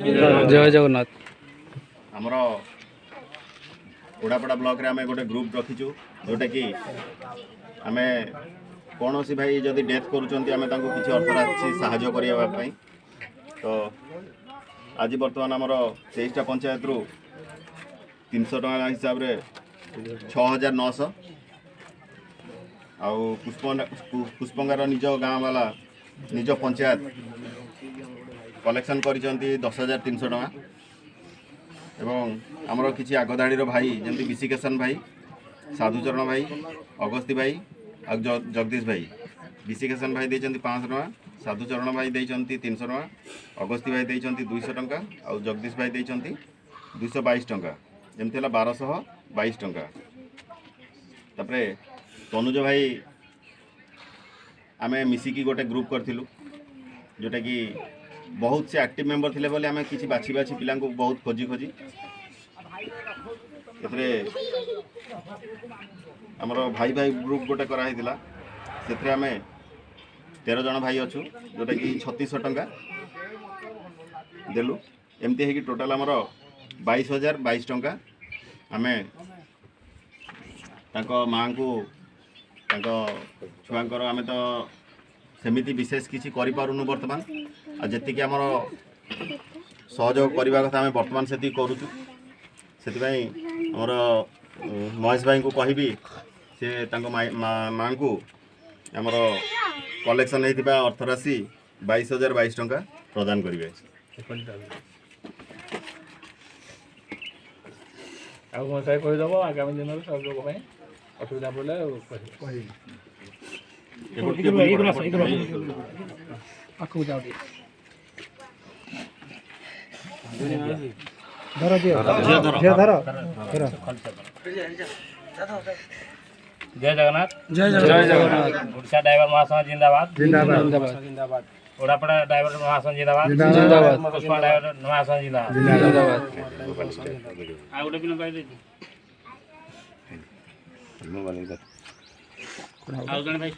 जय जगन्नाथ। आमर ओडापड़ा ब्लॉक रे आमे गोटे ग्रुप रखीचु जोटा कि आमे कौन सी भाई जदि डेथ करुँच आम किसी अर्थ राशि साहाय्य करने तो आज बर्तमान आमर 23टा पंचायत रु 300 टका हिसाब रे 6900 आउ पुष्पंगार निज गाँ वाला निज पंचायत कलेक्शन करिसेंती 10,300 टका एवं आमर किसी आगधाड़ी भाई जमी विशिकेशन भाई साधुचरण भाई अगस्ती भाई आ जगदीश भाई विशिकेशन भाई देइचंती 500 टका साधुचरण भाई देइचंती 300 टका अगस्ती भाई देइचंती 200 टका आ जगदीश भाई देइचंती 222 टका जमती है 1222 टका। तापरे तनुज भाई आमे मिसिकी गोटे ग्रुप करथिलु जोटा कि बहुत से एक्टिव मेंबर थिले बोले आमे किछि बाछि बाछि पिला को बहुत खोजी खोजी एथरे हमर भाई भाई ग्रुप गोटे करा हितिला सेथरे आमे 13 जन भाई अच्छु जोटा कि 3600 टका देलु एमती है कि टोटल हमर 22,022 टका आमे तांको मां को तांको छुआंकर आमे तो सेमिति विशेष किसी करि पारुनु वर्तमान आ जति कि हमर सहयोग करबा कथा आमे वर्तमान सेति करूछु सेति भाई हमर महेश भाई को कहबी से तांको मां को हमर कलेक्शन हेतिबा अर्थ राशि 22,022 टका प्रदान करिवे। आ mo sai कहि दबो आगामी दिन में सब लोग में असुविधा पड़ले कहि आखु जाओ धरो दियो धरो जय जगन्नाथ जय जगन्नाथ। उड़ीसा ड्राइवर महासंघ जिंदाबाद जिंदाबाद जिंदाबाद ओडापड़ा ड्राइवर महासंघ जिंदाबाद जिंदाबाद पुष्पा ड्राइवर महासंघ जिंदाबाद जिंदाबाद। आ गोटे पिन कहि दे आउ जने भाई